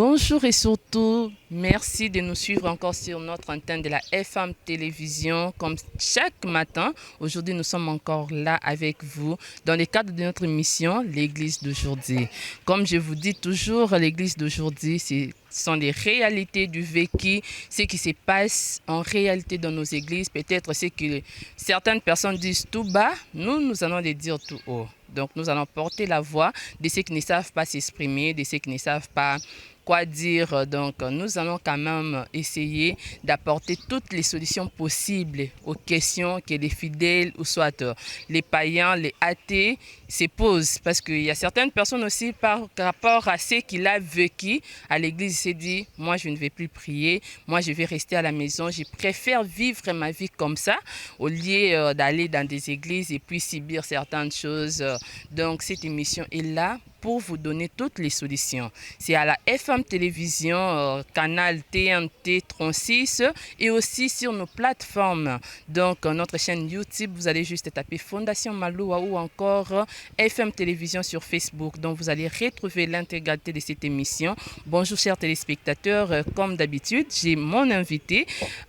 Bonjour et surtout, merci de nous suivre encore sur notre antenne de la FM Télévision comme chaque matin. Aujourd'hui, nous sommes encore là avec vous dans le cadre de notre émission L'Église d'aujourd'hui. Comme je vous dis toujours, l'Église d'aujourd'hui, ce sont les réalités du vécu, ce qui se passe en réalité dans nos églises. Peut-être ce que certaines personnes disent tout bas, nous allons les dire tout haut. Donc, nous allons porter la voix de ceux qui ne savent pas s'exprimer, de ceux qui ne savent pas quoi dire. Donc, nous allons quand même essayer d'apporter toutes les solutions possibles aux questions que les fidèles ou soit les païens, les athées se posent. Parce qu'il y a certaines personnes aussi par rapport à ce qu'il a vécu à l'église, il s'est dit, moi je ne vais plus prier, moi je vais rester à la maison, je préfère vivre ma vie comme ça au lieu d'aller dans des églises et puis subir certaines choses. Donc, cette émission est là pour vous donner toutes les solutions. C'est à la FM Télévision, canal TNT 36 et aussi sur nos plateformes. Donc, notre chaîne YouTube, vous allez juste taper Fondation Maloua ou encore FM Télévision sur Facebook. Donc, vous allez retrouver l'intégralité de cette émission. Bonjour, chers téléspectateurs. Comme d'habitude, j'ai mon invité,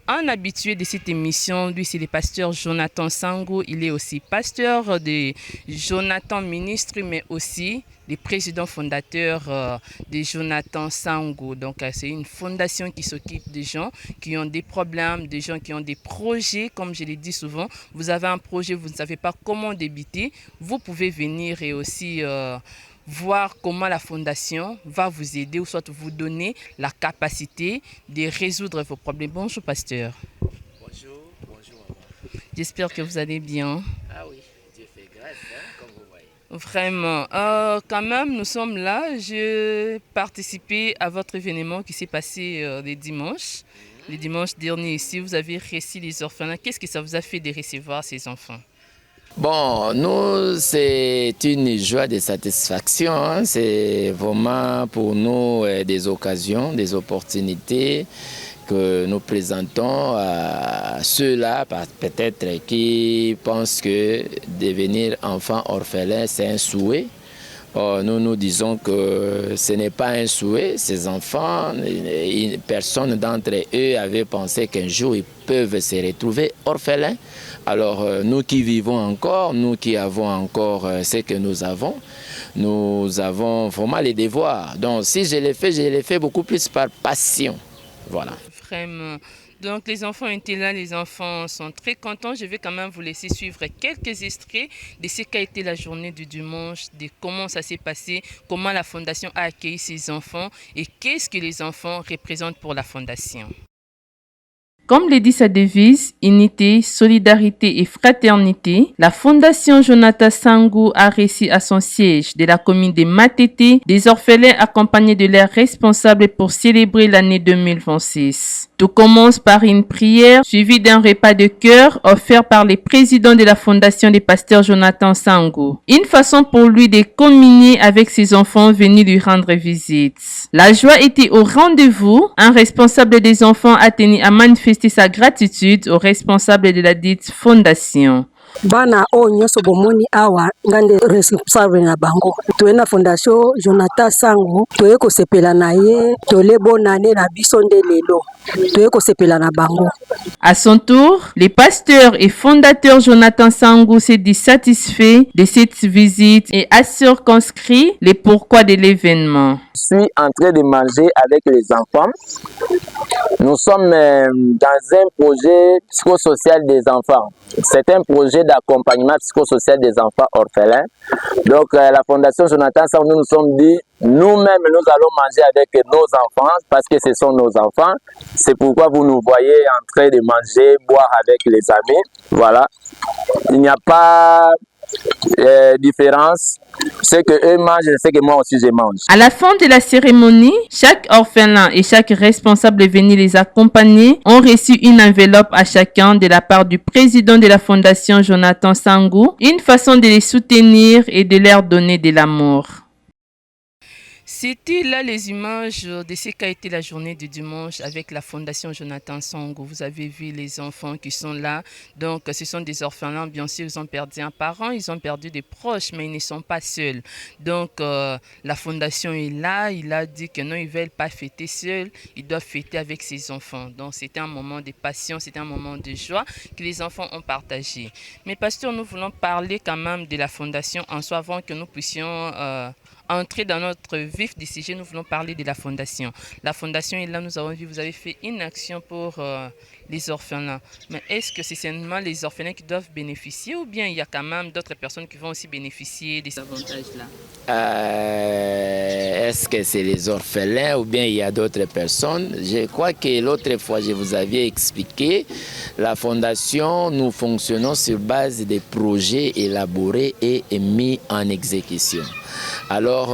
un habitué de cette émission. Lui, c'est le pasteur Jonathan Sango. Il est aussi pasteur de Jonathan Ministry, mais aussi le président fondateur de Jonathan Sango. Donc, c'est une fondation qui s'occupe des gens qui ont des problèmes, des gens qui ont des projets. Comme je l'ai dit souvent, vous avez un projet, vous ne savez pas comment débuter, vous pouvez venir et aussi voir comment la fondation va vous aider ou soit vous donner la capacité de résoudre vos problèmes. Bonjour, pasteur. Bonjour. J'espère que vous allez bien. Ah oui, Dieu fait grâce, comme vous voyez. Vraiment. Quand même, nous sommes là. J'ai participé à votre événement qui s'est passé les dimanches. Les dimanches derniers ici, vous avez reçu les orphelins. Qu'est-ce que ça vous a fait de recevoir ces enfants? Bon, nous, c'est une joie de satisfaction. Hein. C'est vraiment pour nous des occasions, des opportunités que nous présentons à ceux-là, peut-être qui pensent que devenir enfant orphelin, c'est un souhait. Or, nous disons que ce n'est pas un souhait. Ces enfants, personne d'entre eux avait pensé qu'un jour ils peuvent se retrouver orphelins. Alors, nous qui vivons encore, nous qui avons encore ce que nous avons vraiment les devoirs. Donc, si je l'ai fait beaucoup plus par passion. Voilà. Vraiment. Donc, les enfants étaient là, les enfants sont très contents. Je vais quand même vous laisser suivre quelques extraits de ce qu'a été la journée du dimanche, de comment ça s'est passé, comment la fondation a accueilli ses enfants et qu'est-ce que les enfants représentent pour la fondation. Comme le dit sa devise, unité, solidarité et fraternité, la Fondation Jonathan Sango a reçu à son siège de la commune de Matete des orphelins accompagnés de leurs responsables pour célébrer l'année 2026. Tout commence par une prière suivie d'un repas de cœur offert par le président de la Fondation des pasteurs Jonathan Sango. Une façon pour lui de communier avec ses enfants venus lui rendre visite. La joie était au rendez-vous. Un responsable des enfants a tenu à manifester sa gratitude aux responsables de la dite fondation. Bana o nyonso bomoni awa ngande responsable na bango toye na fondation Jonathan Sango toye kosepela na ye tole bonane na biso nde lelo toye kosepela na bango. À son tour, le pasteur et fondateur Jonathan Sango s'est dit satisfait de cette visite et a circonscrit les pourquoi de l'événement. Je suis en train de manger avec les enfants. Nous sommes dans un projet psychosocial des enfants. C'est un projet d'accompagnement psychosocial des enfants orphelins. Donc la Fondation Jonathan Sango, nous nous sommes dit, nous-mêmes, nous allons manger avec nos enfants parce que ce sont nos enfants. C'est pourquoi vous nous voyez en train de manger, boire avec les amis. Voilà. Il n'y a pas différence. Ce que eux mangent, c'est que moi aussi je mange. À la fin de la cérémonie, chaque orphelin et chaque responsable venu les accompagner ont reçu une enveloppe à chacun de la part du président de la Fondation Jonathan Sango, une façon de les soutenir et de leur donner de l'amour. C'était là les images de ce qu'a été la journée du dimanche avec la Fondation Jonathan Songo. Vous avez vu les enfants qui sont là. Donc, ce sont des orphelins. Bien sûr, ils ont perdu un parent, ils ont perdu des proches, mais ils ne sont pas seuls. Donc, la Fondation est là. Il a dit que non, ils ne veulent pas fêter seuls. Ils doivent fêter avec ses enfants. Donc, c'était un moment de passion, c'était un moment de joie que les enfants ont partagé. Mais, pasteur, nous voulons parler quand même de la Fondation en soi avant que nous puissions entrer dans notre vif du sujet. Nous voulons parler de la Fondation. La Fondation est là, nous avons vu, vous avez fait une action pour les orphelins. Mais est-ce que c'est seulement les orphelins qui doivent bénéficier ou bien il y a quand même d'autres personnes qui vont aussi bénéficier de ces avantages-là? Est-ce que c'est les orphelins ou bien il y a d'autres personnes? Je crois que l'autre fois, je vous avais expliqué, la Fondation, nous fonctionnons sur base des projets élaborés et mis en exécution. Alors,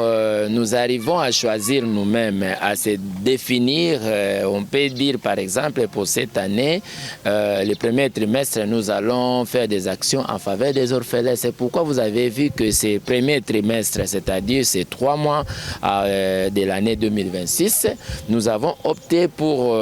nous arrivons à choisir nous-mêmes, à se définir. On peut dire, par exemple, pour cette année, le premier trimestre, nous allons faire des actions en faveur des orphelins. C'est pourquoi vous avez vu que ce premier trimestre, c'est-à-dire ces 3 mois de l'année 2026, nous avons opté pour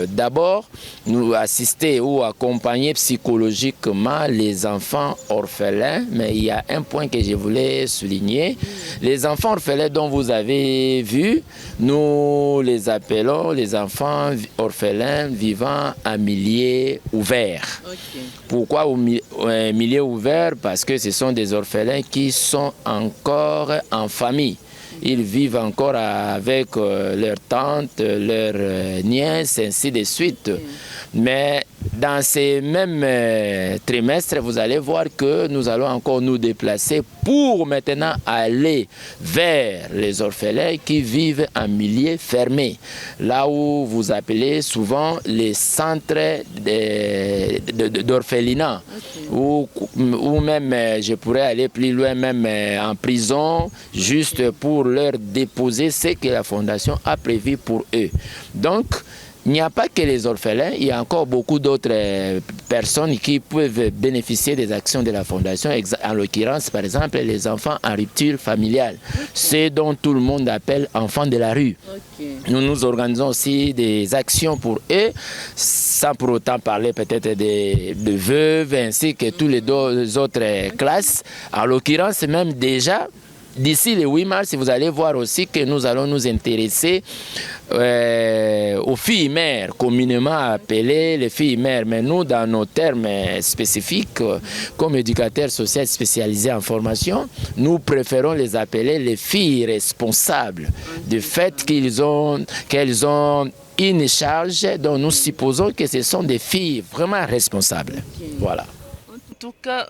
d'abord nous assister ou accompagner psychologiquement les enfants orphelins. Mais il y a un point que je voulais souligner. Les enfants orphelins dont vous avez vu, nous les appelons les enfants orphelins vivant en milieu ouvert. Okay. Pourquoi un milieu ouvert? Parce que ce sont des orphelins qui sont encore en famille. Ils vivent encore avec leurs tantes, leurs nièces, ainsi de suite. Mais dans ces mêmes trimestres, vous allez voir que nous allons encore nous déplacer pour maintenant aller vers les orphelins qui vivent en milieu fermé. Là où vous appelez souvent les centres d'orphelinat. Okay. Ou même, je pourrais aller plus loin, même en prison, juste pour leur déposer ce que la Fondation a prévu pour eux. Donc, il n'y a pas que les orphelins, il y a encore beaucoup d'autres personnes qui peuvent bénéficier des actions de la Fondation. En l'occurrence, par exemple, les enfants en rupture familiale, ceux dont tout le monde appelle enfants de la rue. Okay. Nous organisons aussi des actions pour eux, sans pour autant parler peut-être de veuves, ainsi que tous les autres classes. En l'occurrence, même déjà, d'ici le 8 mars, vous allez voir aussi que nous allons nous intéresser aux filles mères, communément appelées les filles mères. Mais nous, dans nos termes spécifiques, comme éducateurs sociaux spécialisés en formation, nous préférons les appeler les filles responsables du fait qu'elles ont une charge dont nous supposons que ce sont des filles vraiment responsables. Okay. Voilà. En tout cas,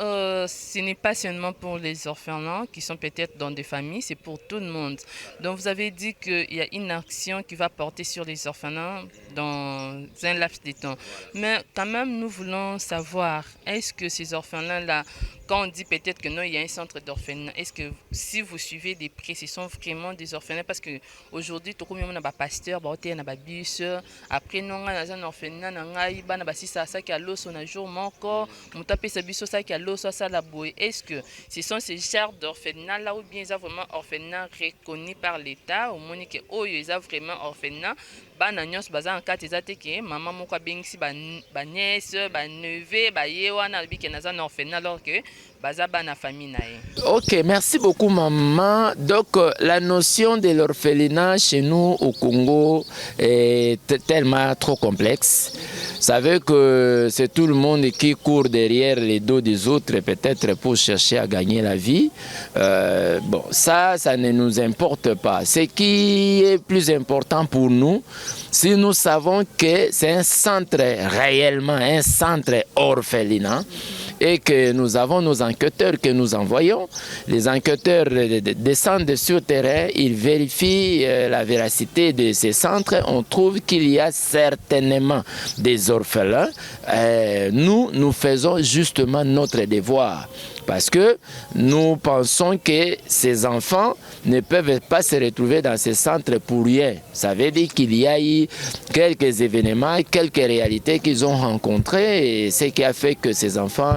ce n'est pas seulement pour les orphelins qui sont peut-être dans des familles, c'est pour tout le monde. Donc vous avez dit qu'il y a une action qui va porter sur les orphelins dans un laps de temps. Mais quand même, nous voulons savoir, est-ce que ces orphelins-là, quand on dit peut-être que non, il y a un centre d'orphelinat, est-ce que si vous suivez des prix, ce sont vraiment des orphelins? Parce qu'aujourd'hui, tout comme on a des pasteurs, on a des bus, après nous, on a un orphelinat, on a ça qui a l'os, on a jour encore, on a ça qui ça qui a l'os, ça la bouée. Est-ce que ce sont ces genres d'orphelinat là ou bien ils ont vraiment orphelinat reconnu par l'État, au moins que oh ils ont vraiment orphelinat? Bana nyos baza en quatre ezate ke maman moko bengisi ba nièce ba neveu ba ye wana bi ke naza na orphelinat alors que baza bana famille na ye. OK, merci beaucoup maman. Donc la notion de l'orphelinat chez nous au Congo est tellement trop complexe. Ça veut que c'est tout le monde qui court derrière les dos des autres peut-être pour chercher à gagner la vie. Bon, ça ne nous importe pas. Ce qui est plus important pour nous, si nous savons que c'est un centre réellement, un centre orphelinat, et que nous avons nos enquêteurs que nous envoyons, les enquêteurs descendent sur le terrain, ils vérifient la véracité de ces centres, on trouve qu'il y a certainement des orphelins. Nous faisons justement notre devoir Parce que nous pensons que ces enfants ne peuvent pas se retrouver dans ces centres pour rien. Ça veut dire qu'il y a eu quelques événements, quelques réalités qu'ils ont rencontrées, et ce qui a fait que ces enfants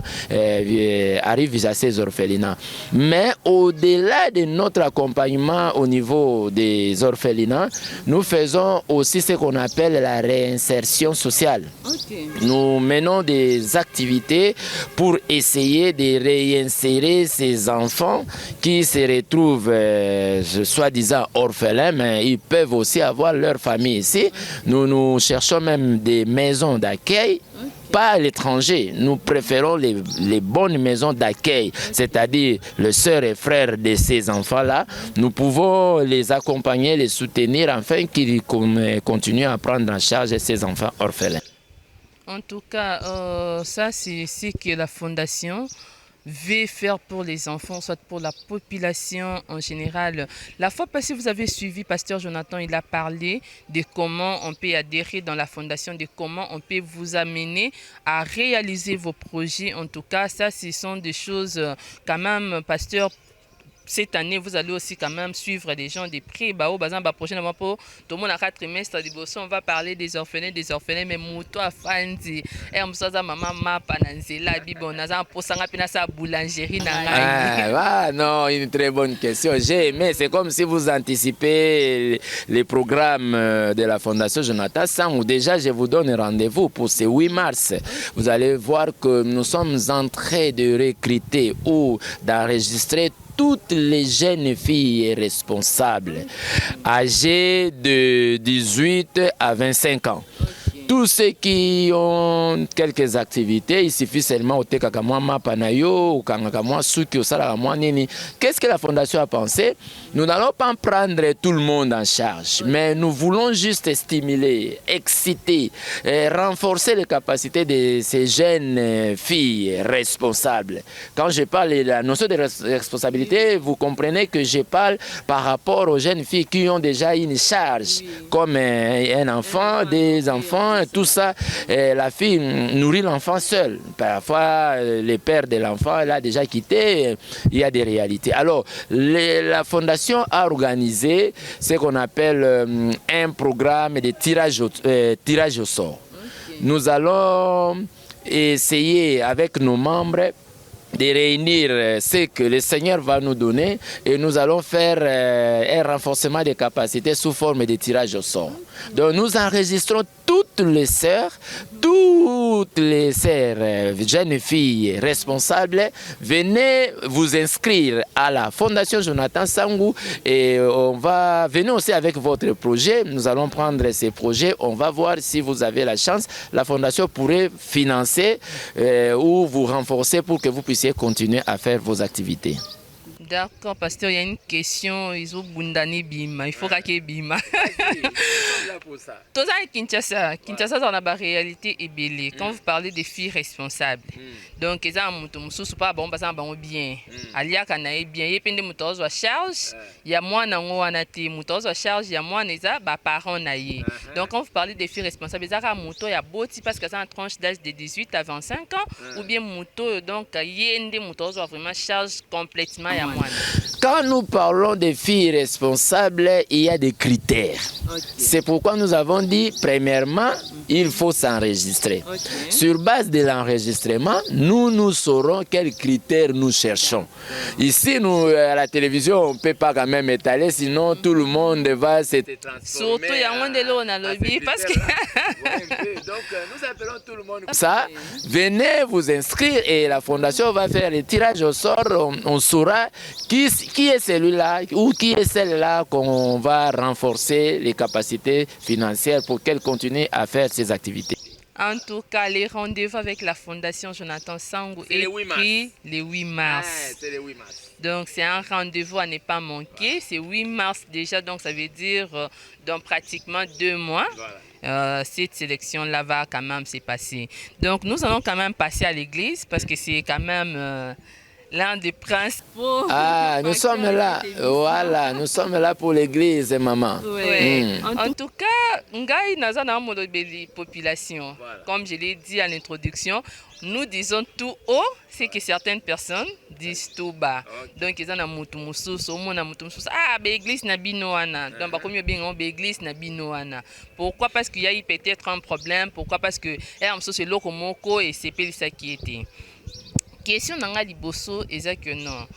arrivent à ces orphelinats. Mais au-delà de notre accompagnement au niveau des orphelinats, nous faisons aussi ce qu'on appelle la réinsertion sociale. Okay. Nous menons des activités pour essayer de réinsérer ces enfants qui se retrouvent soi-disant orphelins, mais ils peuvent aussi avoir leur famille ici. Nous cherchons même des maisons d'accueil. Pas à l'étranger, nous préférons les bonnes maisons d'accueil, c'est-à-dire les sœurs et frères de ces enfants-là. Nous pouvons les accompagner, les soutenir, afin qu'ils continuent à prendre en charge ces enfants orphelins. En tout cas, ça c'est ce que la Fondation veut faire pour les enfants, soit pour la population en général. La fois passée, vous avez suivi Pasteur Jonathan, il a parlé de comment on peut adhérer dans la Fondation, de comment on peut vous amener à réaliser vos projets. En tout cas, ça, ce sont des choses quand même, Pasteur. Cette année, vous allez aussi quand même suivre des gens de près. Prochainement, pour tout le monde à 4 trimestres, on va parler des orphelins, mais Mouto a Fandi. Et on s'en maman m'a pananzela, bibon, naza pour ça, sa boulangerie. Non, une très bonne question. J'ai aimé, c'est comme si vous anticipez les programmes de la Fondation Jonathan Sangou. Déjà, je vous donne rendez-vous pour ce 8 mars. Vous allez voir que nous sommes en train de recruter ou d'enregistrer toutes les jeunes filles responsables âgées de 18 à 25 ans. Tous ceux qui ont quelques activités, il suffit seulement au Tekakamwa Panayo ou Kangakamwa Suki au Salakamwa Nini. Qu'est-ce que la Fondation a pensé? Nous n'allons pas prendre tout le monde en charge, mais nous voulons juste stimuler, exciter, renforcer les capacités de ces jeunes filles responsables. Quand je parle de la notion de responsabilité, vous comprenez que je parle par rapport aux jeunes filles qui ont déjà une charge, comme un enfant, des enfants, tout ça. La fille nourrit l'enfant seul. Parfois, le père de l'enfant l'a déjà quitté. Il y a des réalités. Alors, la Fondation a organisé ce qu'on appelle un programme de tirage au sort. Okay. Nous allons essayer avec nos membres de réunir ce que le Seigneur va nous donner et nous allons faire un renforcement des capacités sous forme de tirage au sort. Donc nous enregistrons toutes les sœurs, jeunes filles responsables, venez vous inscrire à la Fondation Jonathan Sangou et venez aussi avec votre projet. Nous allons prendre ces projets, on va voir si vous avez la chance. La Fondation pourrait financer ou vous renforcer pour que vous puissiez continuer à faire vos activités. D'accord, pasteur, il y a une question. Ils ont bundani bima. Il faut qu'il bima. Tout ça est Kinshasa. Kinshasa, on a la réalité est belle. Quand vous parlez des filles responsables, donc ils ont un pas bon, parce qu'ils bien. Alia kanae bien. Il y a plein de moutons à charge. Il y a moins d'ango anati moutons à charge. Il y a moins de parents naïe. Donc quand vous parlez des filles responsables, ils ont un mouton. Il y a beau parce que c'est en tranche d'âge de 18 à 25 ans, ou bien mouton. Donc il y a des moutons à vraiment charge complètement. Quand nous parlons des filles responsables, il y a des critères. Okay. C'est pourquoi nous avons dit, premièrement, il faut s'enregistrer. Okay. Sur base de l'enregistrement, nous saurons quels critères nous cherchons. Ici, nous, à la télévision, on ne peut pas quand même étaler, sinon tout le monde va se transformer. Surtout, il y a moins de l'eau dans le lobby. Parce que... Donc, nous appelons tout le monde. Ça, venez vous inscrire et la Fondation va faire le tirage au sort. On saura qui est celui-là ou qui est celle-là qu'on va renforcer les capacités financières pour qu'elle continue à faire ses activités. En tout cas, les rendez-vous avec la Fondation Jonathan Sangou est pris le 8 mars. C'est le 8 mars. Donc, c'est un rendez-vous à ne pas manquer. C'est 8 mars déjà, donc ça veut dire dans pratiquement 2 mois. Voilà. Cette sélection-là va quand même se passer. Donc, nous allons quand même passer à l'église parce que c'est quand même l'un des princes. Ah, nous sommes là. Voilà, nous sommes là pour l'église, maman. Ouais. En tout cas, ngai naza na molobeli population. Comme je l'ai dit à l'introduction, nous disons tout haut ce que certaines personnes disent tout bas. Donc ils ont na mutu mususu, na mutu mususu. Ah, l'église na bino wana. Donc ba komi bien l'église na bino wana. Pourquoi? Parce qu'il y a eu peut-être un problème. Pourquoi? Parce que c'est loko moko et c'est pas ça qui était. Question nanga liboso est que non.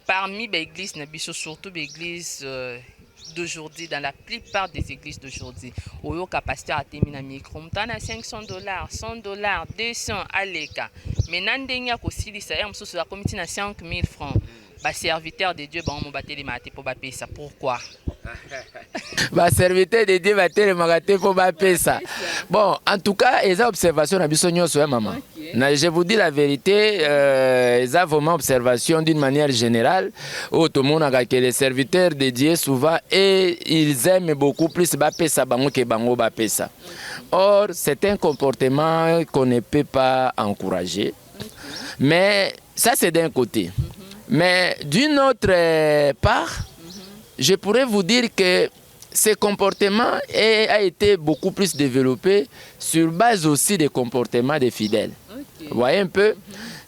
Parmi les églises na biso, surtout les églises d'aujourd'hui, dans la plupart des églises d'aujourd'hui, où le pasteur a terminé un micro, on a $500, $100, $200 à l'écart. Mais n'andenya aussi les salaires, on a commis 5 000 francs. Bah, serviteur de Dieu, bah, on m'a les matés pour baper ça. Pourquoi? Bah, serviteur de Dieu, va les matés pour baper ça. Bon, en tout cas, les observations na biso nyonso maman. Je vous dis la vérité, ils ont vraiment observation d'une manière générale. Tout le monde a que les serviteurs de Dieu souvent et ils aiment beaucoup plus baper ça que bango baper ça. Or, c'est un comportement qu'on ne peut pas encourager. Mais ça, c'est d'un côté. Mais d'une autre part, je pourrais vous dire que ce comportement a été beaucoup plus développé sur base aussi des comportements des fidèles. Vous voyez un peu,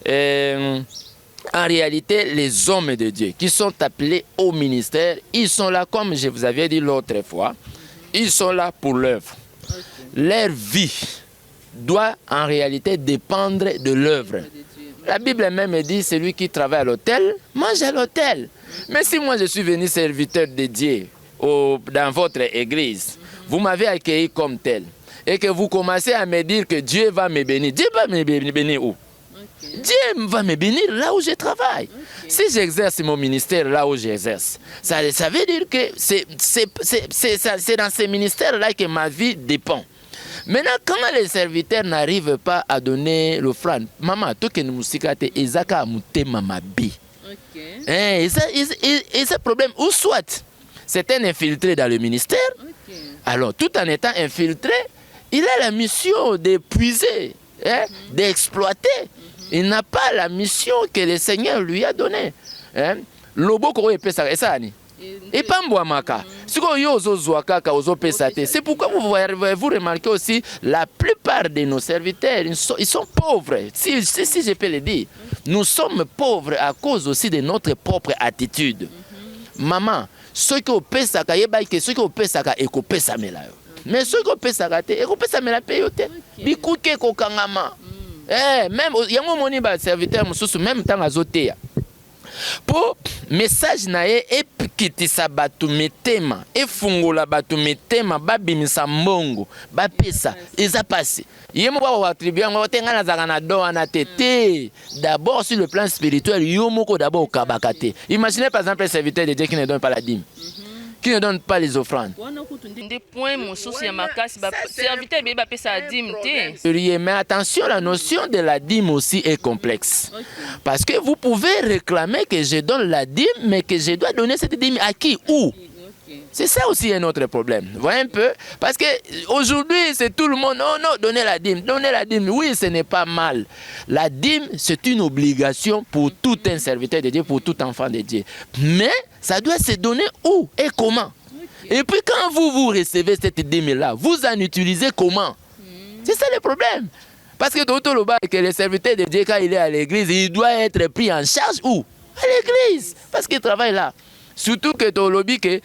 en réalité, les hommes de Dieu qui sont appelés au ministère, ils sont là, comme je vous avais dit l'autre fois, ils sont là pour l'œuvre. Leur vie doit en réalité dépendre de l'œuvre. La Bible même dit, celui qui travaille à l'hôtel, mange à l'hôtel. Mais si moi je suis venu serviteur de Dieu dans votre église, vous m'avez accueilli comme tel, et que vous commencez à me dire que Dieu va me bénir, Dieu va me bénir où? Dieu va me bénir là où je travaille. Si j'exerce mon ministère là où j'exerce, ça veut dire que c'est dans ces ministères-là que ma vie dépend. Maintenant, quand les serviteurs n'arrivent pas à donner l'offrande, maman, tout que nous musikate, ezaka amute mamabi. Et ça problème, ou soit c'est un infiltré dans le ministère, alors tout en étant infiltré, il a la mission d'épuiser, d'exploiter. Il n'a pas la mission que le Seigneur lui a donnée. Lobo ko epesa esani. Et pas mboamaka. C'est pourquoi vous remarquez aussi la plupart de nos serviteurs, ils sont pauvres. Si je peux le dire, nous sommes pauvres à cause aussi de notre propre attitude. Maman, ceux qui ont payé ceux qui ont payé mais ceux qui ont payé bikuke kokangama. Même yango moni ba serviteur mususu même temps azotea. Pour message nae epikitisa batu metema efungola batu metema babimisa mbongo bapesa eza passé yemo ba attribuer ngo tenga na zaka na do na tete d'abord sur le plan spirituel yomoko d'abord kabakate. Imaginez par exemple un serviteur de Dieu qui ne donne pas la dîme, qui ne donne pas les offrandes. Mais attention, la notion de la dîme aussi est complexe. Parce que vous pouvez réclamer que je donne la dîme, mais que je dois donner cette dîme à qui? Où? C'est ça aussi un autre problème. Vous voyez un peu? Parce qu'aujourd'hui, c'est tout le monde. Oh non, donnez la dîme, donnez la dîme. Oui, ce n'est pas mal. La dîme, c'est une obligation pour tout un serviteur de Dieu, pour tout enfant de Dieu. Mais ça doit se donner où et comment? Et puis quand vous recevez cette dîme-là, vous en utilisez comment? C'est ça le problème. Parce que tout le bas, que le serviteur de Dieu, quand il est à l'église, il doit être pris en charge où? À l'église. Parce qu'il travaille là. Surtout que ton lobby, que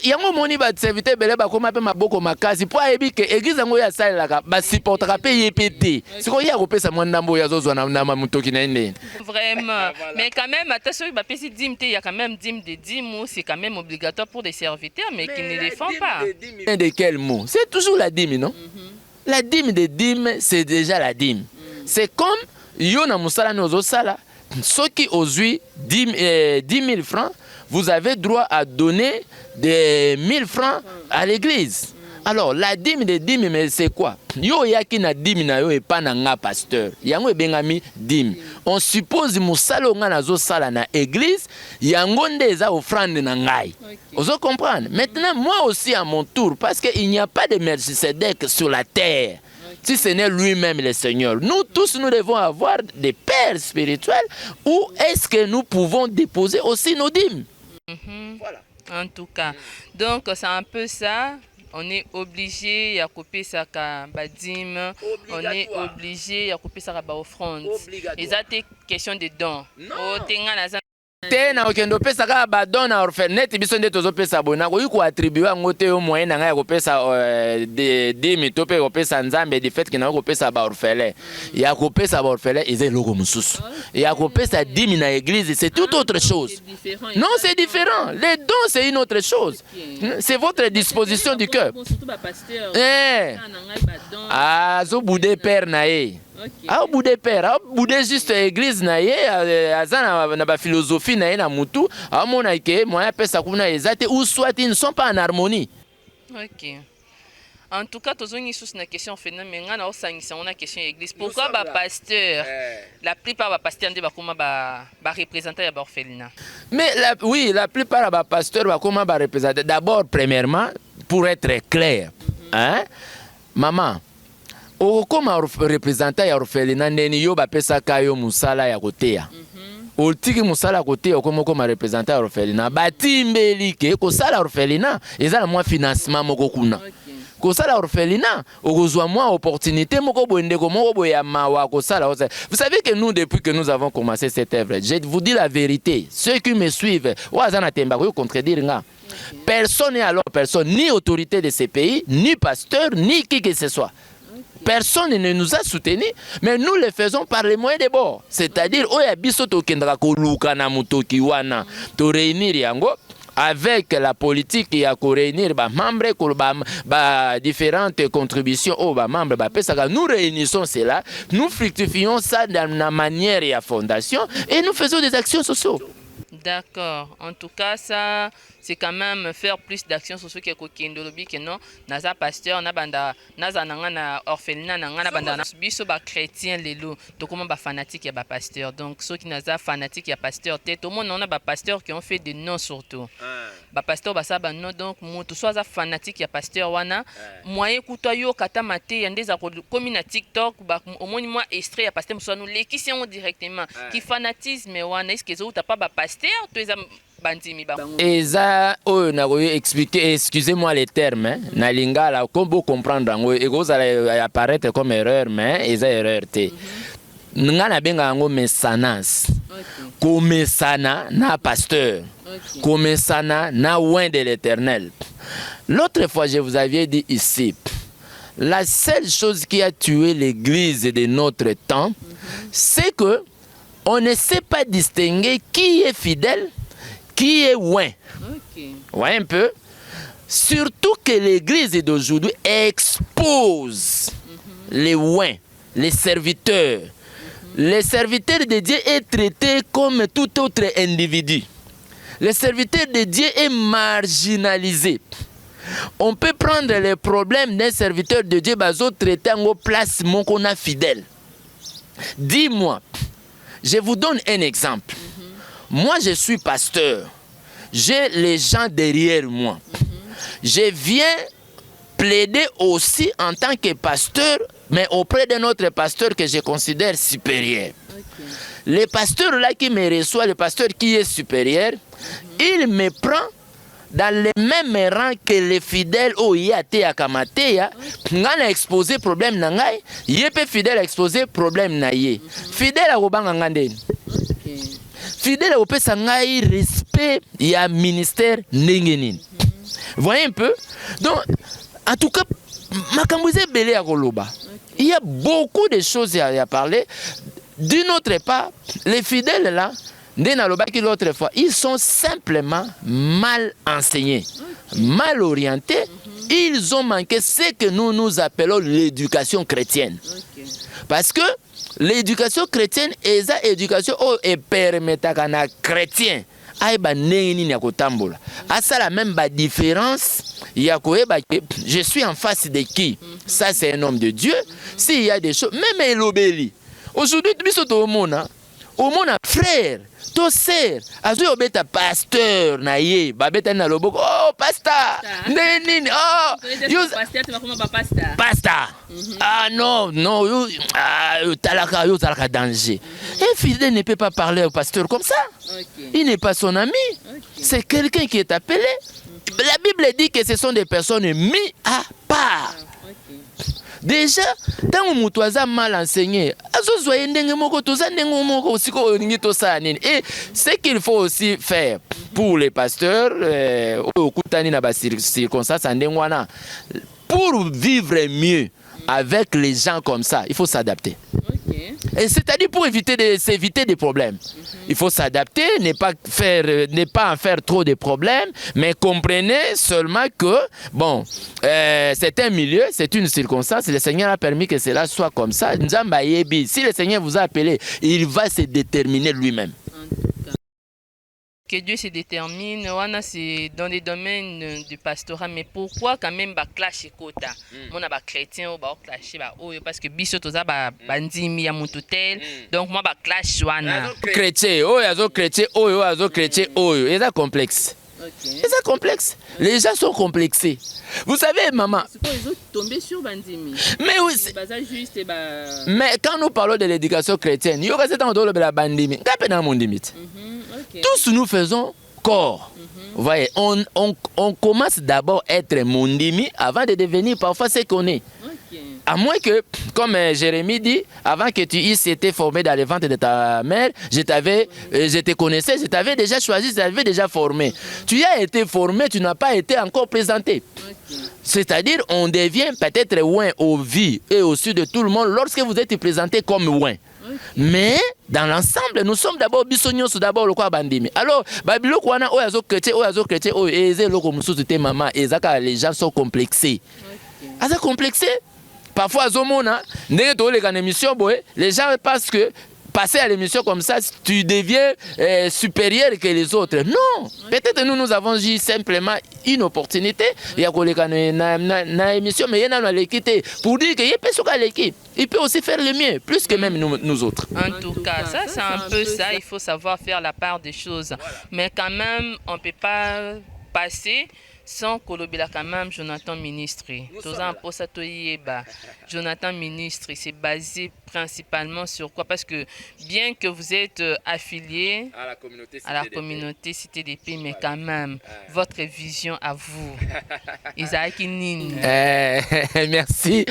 yango moni ba serviteur belé ba koma pe maboko makasi po ayebi ke église ngo ya salaka ba supportera pe yepete siko ya ko pesa mwana mbo ya zozwa na mutoki na ene vraiment. Mais quand même attention ba pesi dîme te, il y a quand même dîme de dîme, c'est quand même obligatoire pour des serviteurs mais qui ne les font pas. De quel mot? C'est toujours la dîme, non? La dîme de dîme, c'est déjà la dîme. C'est comme yo na musala nozo sala, ceux qui osent 10 000 francs, vous avez droit à donner des 1000 francs à l'église. Alors, la dîme de dîme, mais c'est quoi? Yo yaki na dîme na yo et pas na nga pasteur. Yango e bengami dîme. On suppose musalo nga na zo sala na église, yango nde eza offrande na ngai. Vous comprenez? Maintenant, moi aussi à mon tour, parce qu'il n'y a pas de Melchisedec sur la terre. si ce n'est lui-même le Seigneur. Nous tous, nous devons avoir des pères spirituels où est-ce que nous pouvons déposer aussi nos dîmes. Voilà. En tout cas, donc c'est un peu ça. On est obligé à couper ça badim, on est obligé à couper ça offrande. Et ça c'est question de dons. Tena okendo pesa ka badon na orphelinette biso nde tozo pesa bona ko yuko attribuer ngo te au moyen na nga ko pesa de to pe ko pesa nzambe de fait que na ko pesa ba orphelin ya ko pesa ba orphelin eze loko mususu ya ko pesa 10 na église c'est tout autre chose. Non, c'est différent. Les dons c'est une autre chose. C'est votre disposition du cœur. Ah, zo boudé père na ye. Ah, boudé père, ah boudé juste église na ye, azana na ba philosophie na ye na mutu, ah mona ke moya pesa kuna ezate ou soit ils ne sont pas en harmonie. OK. En tout cas, tous les sous na question phénomène na osangisa on a question église. Pourquoi ba pasteur la plupart ba pasteur ndé ba kuma ba représenter ya ba orphelinat. Mais oui, la plupart ba pasteur ba kuma ba représenter d'abord premièrement pour être clair, hein? Maman comme représentant ya orphelinat ndeni yo bapesaka yo musala ya koteya otiki musala ya koteya comme représentant ya orphelinat batimbeli ke kosala orphelinat ezala mwa financement moko kuna kosala orphelinat okozwa mwa opportunité moko boendeko moko boya mawa kosala. Vous savez que nous depuis que nous avons commencé cette œuvre, je vous dis la vérité, ceux qui me suivent wazana temba ko contredire nga. Personne n'est alors personne, ni autorité de ces pays, ni pasteur, ni qui que ce soit. Personne ne nous a soutenus, mais nous le faisons par les moyens de bord. C'est-à-dire, avec la politique qui a réunir les membres, différentes contributions aux membres, nous réunissons cela, nous fructifions ça dans la manière et la fondation et nous faisons des actions sociales. D'accord. En tout cas, ça, c'est quand même faire plus d'actions sur ce qui est kokindolobi que non. Naza pasteur, na banda, naza na orphelinat, na banda, na biso ba chrétien lelo. Donc comment ba fanatique ya ba pasteur. Donc ceux qui naza fanatique ya pasteur, tout le monde on a ba pasteur qui ont fait des noms surtout. Ba pasteur ba sa ba non donc moto soit za fanatique ya pasteur wana. Moyen kuto yo kata mate yande za komi na TikTok ba au moins moi extrait ya pasteur soit nous l'équision directement. Qui fanatisme wana est-ce que zo t'as pas ba pasteur Eza expliquer, excusez-moi les termes, hein, na lingala comme vous comprendre et vous allez apparaître comme erreur mais eza erreur te. Ngana benga ngo mesanas. Komesana na pasteur. Komesana na oin de l'Éternel. L'autre fois je vous avais dit ici, la seule chose qui a tué l'église de notre temps, c'est que on ne sait pas distinguer qui est fidèle, qui est ouin. Ouais, un peu. Surtout que l'église d'aujourd'hui expose les ouins, les serviteurs. Le serviteur de Dieu est traité comme tout autre individu. Le serviteur de Dieu est marginalisé. On peut prendre les problèmes d'un serviteur de Dieu, bazo traité en place mon qu'on a fidèle. Dis-moi. Je vous donne un exemple. Moi, je suis pasteur. J'ai les gens derrière moi. Je viens plaider aussi en tant que pasteur, mais auprès de notre pasteur que je considère supérieur. Le pasteur là qui me reçoit, le pasteur qui est supérieur, il me prend dans le même rang que les fidèles au yate ya kamateya, ngana exposé problème nangai, yepe fidèle exposé problème na ye. Fidèle a obanga ngandeni. Fidèle au pesa ngai respect ya ministère nengenin. Voyez un peu? Donc en tout cas, makambuze belé à Koloba. Il y a beaucoup de choses à parler. D'une autre part, les fidèles là, l'autre fois, ils sont simplement mal enseignés, mal orientés. Ils ont manqué ce que nous appelons l'éducation chrétienne. Parce que l'éducation chrétienne est une éducation qui permet à un chrétien ça la même différence. Je suis en face de qui? Ça c'est un homme de Dieu. S'il y a des choses, même l'obéli. Aujourd'hui, tout le monde au mon frère, ton sœur, azu obeta pasteur na ye, babeta na loboko, oh pasteur, nini, oh, pasteur. Ah non, non, talaka danger. Un fidèle ne peut pas parler au pasteur comme ça. Il n'est pas son ami. C'est quelqu'un qui est appelé. La Bible dit que ce sont des personnes mises à part. Déjà, tant que tu as mal enseigné, et ce qu'il faut aussi faire pour les pasteurs, pour vivre mieux avec les gens comme ça, il faut s'adapter. Et c'est-à-dire pour s'éviter des problèmes. Il faut s'adapter, ne pas en faire trop de problèmes, mais comprenez seulement que, bon, c'est un milieu, c'est une circonstance, le Seigneur a permis que cela soit comme ça. Si le Seigneur vous a appelé, il va se déterminer lui-même. Que Dieu se détermine, c'est dans les domaines du pastorat, mais pourquoi quand même ba clash kota mon ba chrétien ou ba clash ba parce que biso toza ba bandimi ya mututel donc moi ba clash wana chrétien azo chrétien oyo et ça complexe. C'est ça complexe. Les gens sont complexés. Vous savez, maman. Mais oui. Mais quand nous parlons de l'éducation chrétienne, tous nous faisons corps. Vous voyez, on commence d'abord à être mondimi avant de devenir parfois ce qu'on est. À moins que, comme Jérémie dit, avant que tu eussses été formé dans le ventre de ta mère, je te connaissais, je t'avais déjà choisi, je t'avais déjà formé. Tu as été formé, tu n'as pas été encore présenté. C'est-à-dire, on devient peut-être ouin au vie et au sud de tout le monde lorsque vous êtes présenté comme ouin. Mais dans l'ensemble, nous sommes d'abord bisognos, d'abord le quoi bandimi. Alors, babilo kwana oyazo chrétien, eze loko mususu te maman, ezaka les gens sont complexés. Asa complexés. Parfois, les gens pensent que passer à l'émission comme ça, tu deviens supérieur que les autres. Non, peut-être nous avons eu simplement une opportunité. Il y a une émission, mais il y a l'équité pour dire qu'il peut l'équipe. Il peut aussi faire le mieux, plus que même nous autres. En tout cas, ça c'est un peu ça. Il faut savoir faire la part des choses. Mais quand même, on ne peut pas passer sans kolobela quand même Jonathan Ministre. Jonathan Ministre, c'est basé principalement sur quoi? Parce que bien que vous êtes affilié à la communauté Cité des Pays, mais quand même, votre vision à vous, Isaac Nine. Merci,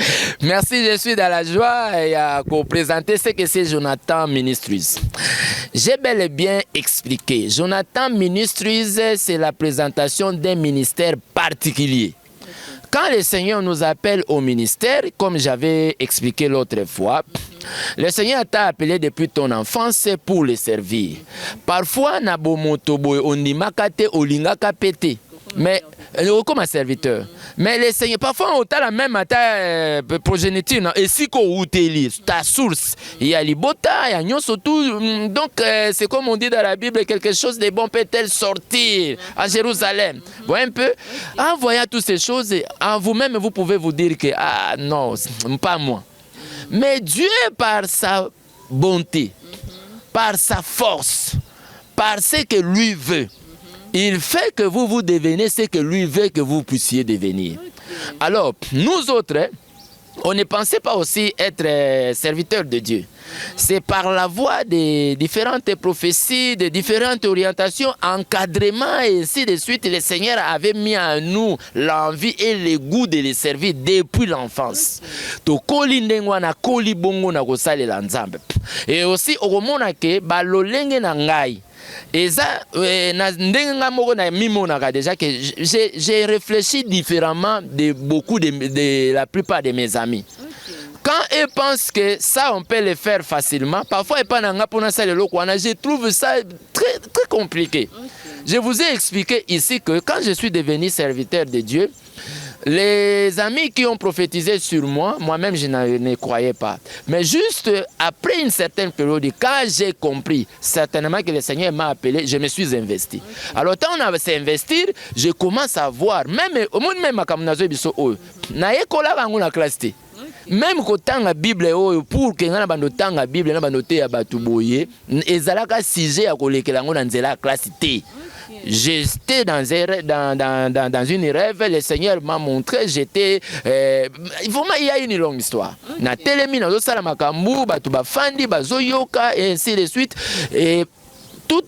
je suis dans la joie pour présenter ce que c'est Jonathan Ministries. J'ai bel et bien expliqué. Jonathan Ministries, c'est la présentation d'un ministère particulier. Quand le Seigneur nous appelle au ministère, comme j'avais expliqué l'autre fois, le Seigneur t'a appelé depuis ton enfance pour le servir. Parfois, on dit makate olingaka pete. Mais comme un serviteur. Mais les seigneurs, parfois on a la même progéniture. Et si on ta source, il y a l'ibota, il y a surtout. Donc c'est comme on dit dans la Bible, quelque chose de bon peut-elle sortir à Jérusalem. Vous voyez un peu? En voyant toutes ces choses, en vous-même, vous pouvez vous dire que, ah non, pas moi. Mais Dieu, par sa bonté, par sa force, par ce que lui veut, il fait que vous devenez ce que lui veut que vous puissiez devenir. Alors, nous autres, on ne pensait pas aussi être serviteurs de Dieu. C'est par la voie des différentes prophéties, des différentes orientations, encadrements et ainsi de suite, le Seigneur avait mis en nous l'envie et le goût de les servir depuis l'enfance. Et aussi, au moment où et ça, déjà que j'ai réfléchi différemment de beaucoup de la plupart de mes amis. Quand ils pensent que ça, on peut le faire facilement, parfois, je trouve ça très, très compliqué. Je vous ai expliqué ici que quand je suis devenu serviteur de Dieu, les amis qui ont prophétisé sur moi, moi-même je ne croyais pas. Mais juste après une certaine période, quand j'ai compris certainement que le Seigneur m'a appelé, je me suis investi. Alors quand on a s'investir, je commence à voir, même au monde même à Kamunazo Biso, Même quand la Bible pour que ngana bando tanga Bible na bando te ya batu boye ezalaka sujet ya kolekela ngo na nzela classe T. J'étais dans une rêve, le Seigneur m'a montré, j'étais vraiment il y a une longue histoire. Na telemi na zo sala makambu batu ba fandi bazo yoka et ainsi de suite et tout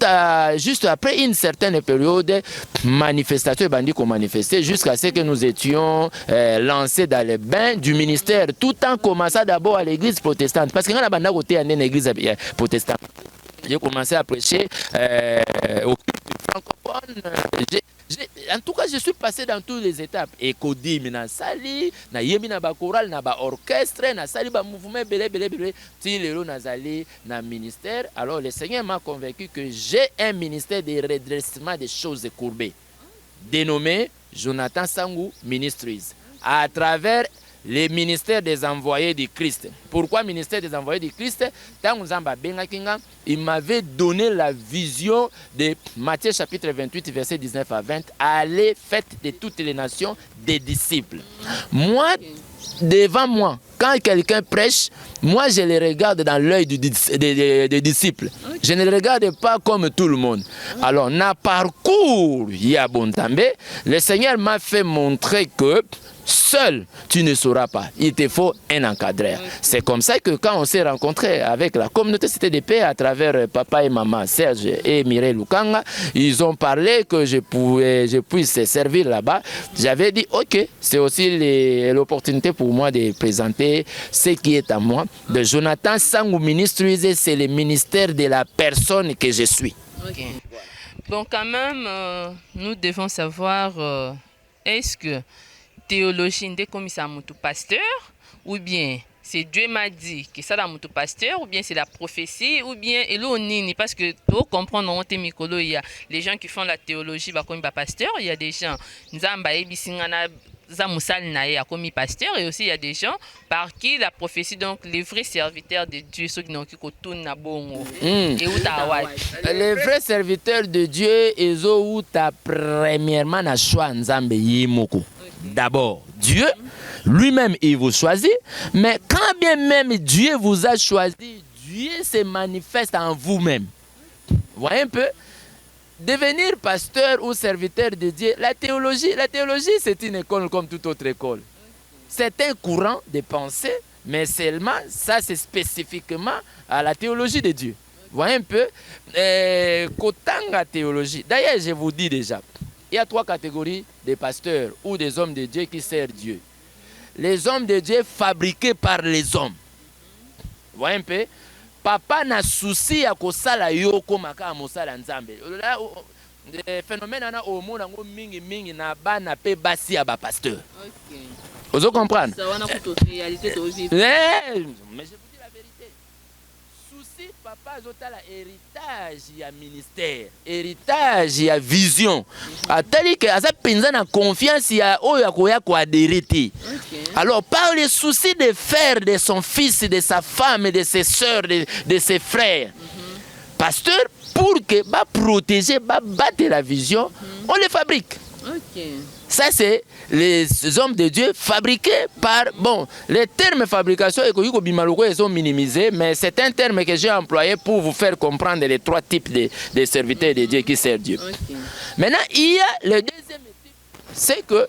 juste après une certaine période, manifestation bandit qu'on manifestait jusqu'à ce que nous étions lancés dans les bains du ministère, tout en commençant d'abord à l'église protestante. Parce que quand on a côté à une église protestante, j'ai commencé à prêcher au francophone. En tout cas, je suis passé dans toutes les étapes. Ekodi, na sali, na yemi na ba choral, na ba orchestre, na sali ba mouvement belé. Si le nazali na ministère, alors le Seigneur m'a convaincu que j'ai un ministère de redressement des choses courbées, dénommé Jonathan Sangou Ministries, à travers les ministères des envoyés du Christ. Pourquoi ministère des envoyés du Christ? Il m'avait donné la vision de Matthieu chapitre 28, verset 19 à 20. Allez, faites de toutes les nations des disciples. Moi, devant moi, quand quelqu'un prêche, moi je le regarde dans l'œil des disciples. Je ne le regarde pas comme tout le monde. Alors, dans le parcours, le Seigneur m'a fait montrer que seul, tu ne sauras pas. Il te faut un encadreur. C'est comme ça que quand on s'est rencontré avec la communauté Cité de Paix à travers papa et maman Serge et Mireille Lukanga, ils ont parlé que je puisse servir là-bas. J'avais dit, ok, c'est aussi l'opportunité pour moi de présenter ce qui est à moi. De Jonathan Sangou Ministries, c'est le ministère de la personne que je suis. Okay. Bon, quand même, nous devons savoir, est-ce que théologie n'est comme ça mon pasteur, ou bien c'est Dieu m'a dit que ça là mon pasteur, ou bien c'est la prophétie, ou bien parce que pour comprendre il y a les gens qui font la théologie comme pasteur, il y a des gens comme pasteur, et aussi il y a des gens par qui la prophétie, donc les vrais serviteurs de Dieu, ceux qui n'ont qui les vrais serviteurs de Dieu, ils ont premièrement na choix nzambe yimoko. D'abord, Dieu lui-même, il vous choisit, mais quand bien même Dieu vous a choisi, Dieu se manifeste en vous-même. Vous voyez un peu? Devenir pasteur ou serviteur de Dieu, la théologie, c'est une école comme toute autre école. C'est un courant de pensée, mais seulement, ça c'est spécifiquement à la théologie de Dieu. Vous voyez un peu? Kotanga théologie. D'ailleurs, je vous dis déjà, il y a 3 catégories de pasteurs ou des hommes de Dieu qui servent Dieu. Les hommes de Dieu fabriqués par les hommes. Vous voyez un peu? Papa n'a souci à kosala yoko maka mosala nzambe. Le phénomène ana au monde ngo mingi na ba na pe basi à ba pasteur. OK. Vous comprenez? Ça wana ko réalité to vivre. Mais je vous dis la vérité. Souci papa zotala héritage ya ministère, héritage ya vision. Atali que asa penza na confiance ya oyo akoya ko adhérer. Alors par les soucis de faire de son fils, de sa femme, de ses soeurs, de ses frères, pasteur, pour que va protéger, va battre la vision, on les fabrique. Ça c'est les hommes de Dieu fabriqués par... Bon, les termes fabrication ils sont minimisés, mais c'est un terme que j'ai employé pour vous faire comprendre les 3 types de serviteurs de Dieu qui servent Dieu. Maintenant, il y a le deuxième type, c'est que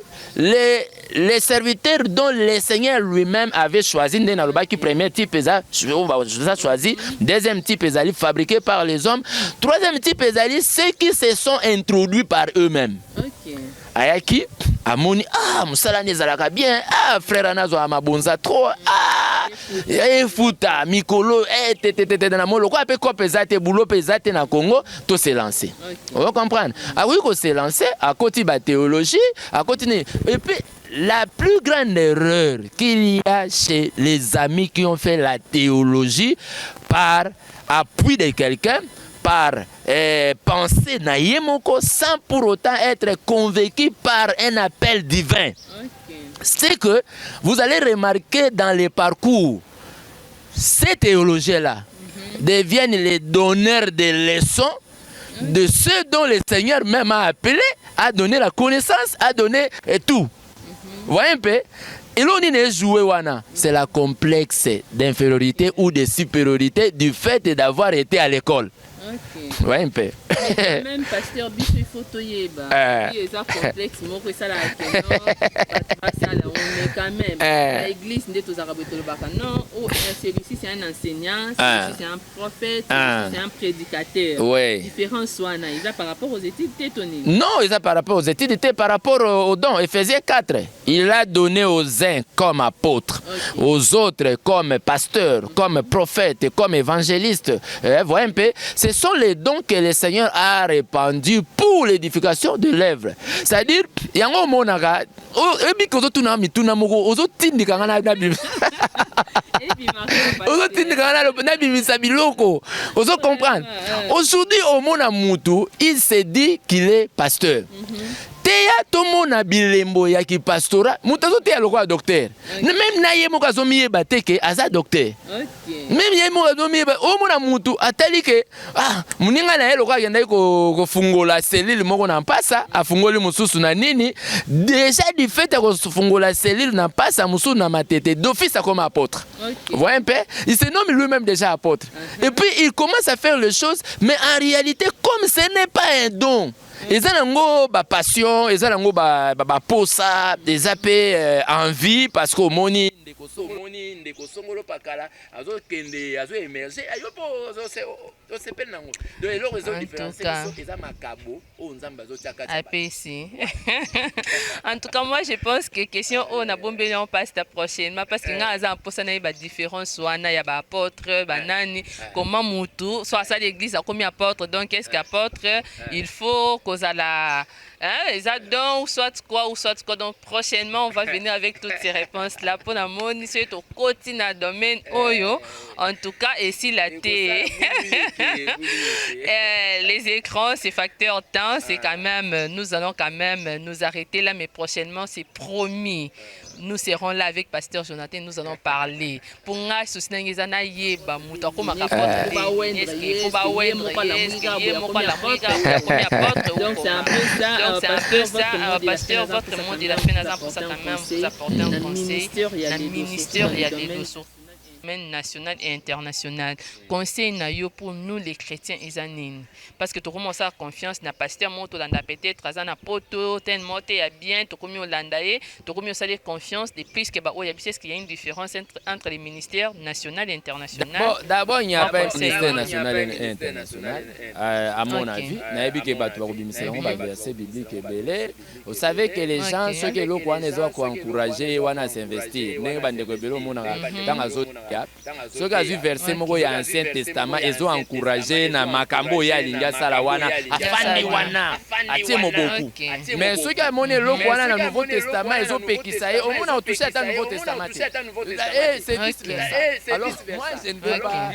les serviteurs dont le Seigneur lui-même avait choisi, premier type est choisi, deuxième type est fabriqué par les hommes, troisième type est ceux qui se sont introduits par eux-mêmes. Ayaki, amoni, musala nezalaka bien, frère anazo amabonza trop, futa, mikolo, na molo, quoi, pe ko pesate, boulot pesate na Congo, tout s'est lancé. On va comprendre. Ah oui, qu'on s'est lancé, à côté de la théologie, à côté et puis, la plus grande erreur qu'il y a chez les amis qui ont fait la théologie par appui de quelqu'un, par penser na yemoko sans pour autant être convaincu par un appel divin. C'est que vous allez remarquer dans les parcours, ces théologiens-là deviennent les donneurs de leçons de ceux dont le Seigneur même a appelé, à donner la connaissance, à donner tout. Vous voyez un peu? Et l'on est joué wana, c'est la complexe d'infériorité ou de supériorité du fait d'avoir été à l'école. Ok. Ouais, un peu. Même pasteur biso il faut toyeba. Il est complexe moko ça la non. Ça là on est quand même. L'église n'est tous arabes tout le baka. Non, oh celui-ci c'est un enseignant, celui-ci c'est un prophète, celui-ci c'est un prédicateur. Ouais. Différence soit na, il a par rapport aux études tétoniques. Non, il a par rapport aux études, était par rapport aux dons. Éphésiens 4. Il a donné aux uns comme apôtres, aux autres comme pasteurs, comme prophètes, comme évangélistes. Voyez un peu, ce sont les dons que le Seigneur a répandus pour l'édification de l'œuvre. C'est-à-dire, il y a un monde aujourd'hui, au monde, il s'est dit qu'il est pasteur. Teya tomona bilembo ya ki pastora mutazo te aloko docteur même na ye moka zomiye bateke aza docteur même ye moka zomiye ba o mona mutu atali ke muninga na ye lokwa yenda ko fungola cellule moko na mpasa afungoli mususu na nini déjà du fait ko fungola cellule na mpasa mususu na matete d'office comme apôtre. Voyez un peu, il se nomme lui-même déjà apôtre. Et puis il commence à faire les choses, mais en réalité comme ce n'est pas un don. Ils ont ba passion, ils ont ba posa, des appels envie parce qu'au moni ndeko songolo pakala azo kende azo émerger ayo po zo se pen nango. Donc les raisons différentes c'est ça makabo o nzamba zo tiaka APC. En tout cas moi je pense que question on a bombé on passe la prochaine parce que nga za posa na ba différence wana ya ba apôtre banani comment mutu soit ça l'église a combien apôtre donc qu'est-ce qu'apôtre il faut cause à la les adons ou soit quoi donc prochainement on va venir avec toutes ces réponses là pour la moni c'est au quotidien domaine oyo en tout cas et si la télé les écrans c'est facteur temps c'est quand même nous allons quand même nous arrêter là mais prochainement c'est promis. Nous serons là avec Pasteur Jonathan, nous allons parler. Pour nous, c'est ce que nous avons dit. Donc c'est un peu ça, Pasteur, votre monde de la fin, pour ça quand même vous apporter un conseil. Le ministère, il y a des ressources national et international. Conseil na yo pour nous les chrétiens isanine. Parce que tu commences à confiance na pasteur moto landa peut-être azana poto ten mote ya bien to komi olandaye to komi osale confiance depuis que ba oya est-ce qu'il y a une différence entre les ministères national et international. D'abord il n'y a pas un ministère national et international à mon avis. Na ebi ke batu ba kobimisa on va verser biblique belé. Vous savez que les gens ceux que lo kwa nezo ko encourager wana s'investir. Ndenge bande ko belo mona dans azo ceux qui ont vu verset moko ya Ancien Testament ils ont encouragé na makambo ya linga sala wana afandi wana atie moboku mais ceux qui ont moné le wana na Nouveau Testament ils ont pekisa et au moins on touché à Nouveau Testament et c'est vice-versa. Alors moi je ne veux pas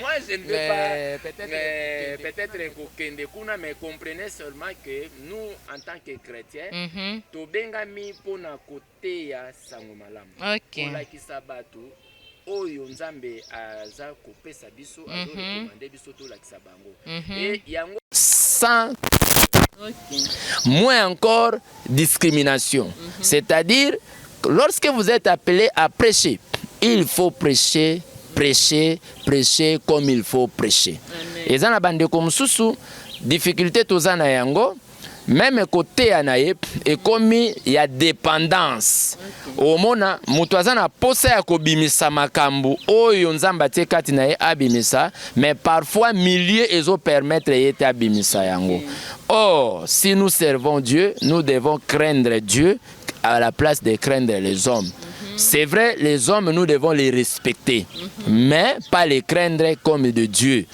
peut-être kokende kuna mais comprenez seulement que nous en tant que chrétiens to bengami pona côté ya sango malamu pour qui sabatu oyo nzambe aza kopesa biso azo recommander biso to lakisa bango et yango sans moins encore discrimination. C'est-à-dire lorsque vous êtes appelé à prêcher, il faut prêcher comme il faut prêcher. Et ça na bande comme susu difficulté tozana yango. Même côté anaye et comme il y a dépendance au mona mutuaza na posa ya kobimisa makambu oyo nzamba te kati na ye abimisa mais parfois milieu ezo permettre yete abimisa yango. Or si nous servons Dieu nous devons craindre Dieu à la place de craindre les hommes. C'est vrai, les hommes, nous devons les respecter, mais pas les craindre comme de Dieu.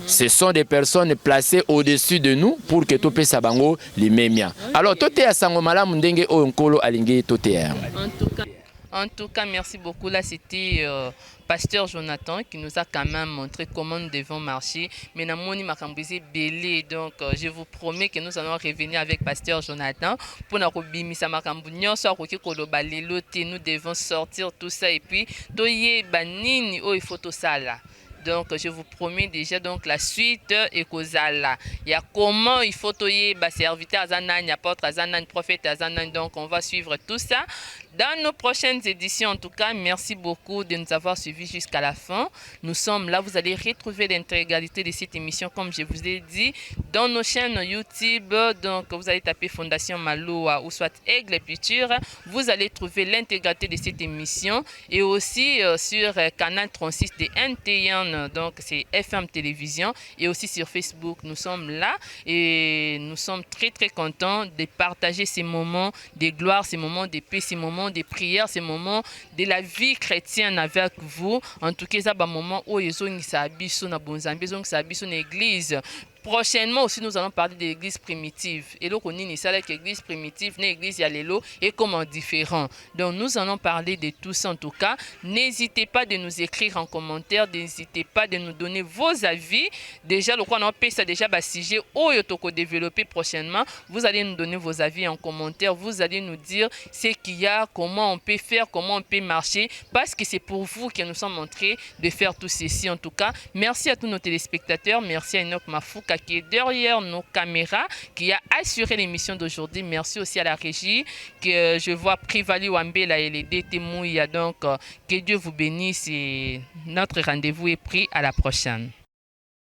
Ce sont des personnes placées au-dessus de nous pour que tout puisse sabango limemia. Alors, tout est à Sangomala Mundenge Onkolo Alingi Totea. En tout cas, merci beaucoup. Là, c'était Pasteur Jonathan qui nous a quand même montré comment nous devons marcher. Mais Namoni Makambouzi Belé, donc je vous promets que nous allons revenir avec Pasteur Jonathan pour nous bimisa Makambouignon, soit Roki Koloba Leloté, nous devons sortir tout ça et puis Toye Banini, oh il faut tout ça là. Donc, je vous promets déjà donc la suite et Kozala. Il y a comment il faut toyer serviteur Azanan, apôtre Azanan, prophète Azanan. Donc, on va suivre tout ça. dans nos prochaines éditions. En tout cas, merci beaucoup de nous avoir suivis jusqu'à la fin. Nous sommes là, vous allez retrouver l'intégralité de cette émission, comme je vous ai dit, dans nos chaînes YouTube. Donc, vous allez taper Fondation Maloa ou soit Aigle Picture. Vous allez trouver l'intégralité de cette émission et aussi sur Canal 36 de NTN, donc c'est FM Télévision, et aussi sur Facebook. Nous sommes là et nous sommes très très contents de partager ces moments de gloire, ces moments de paix, ces moments de prière, ces moments de la vie chrétienne avec vous. En tout cas, c'est un moment où ils ont une église. Prochainement aussi, nous allons parler de l'église primitive. Et là, on dit que l'église primitive, l'église Yalélo est comme différent. Donc, nous allons parler de tout ça en tout cas. N'hésitez pas de nous écrire en commentaire. N'hésitez pas de nous donner vos avis. Déjà, le quoi on peut ça déjà sujet où yotoko développer prochainement. Vous allez nous donner vos avis en commentaire. Vous allez nous dire ce qu'il y a, comment on peut faire, comment on peut marcher. Parce que c'est pour vous que nous sommes en train de faire tout ceci en tout cas. Merci à tous nos téléspectateurs. Merci à Enoch Mafouka qui est derrière nos caméras, qui a assuré l'émission d'aujourd'hui. Merci aussi à la régie, que je vois Privali Wambela et les DT Mouya. Donc, que Dieu vous bénisse et notre rendez-vous est pris. À la prochaine.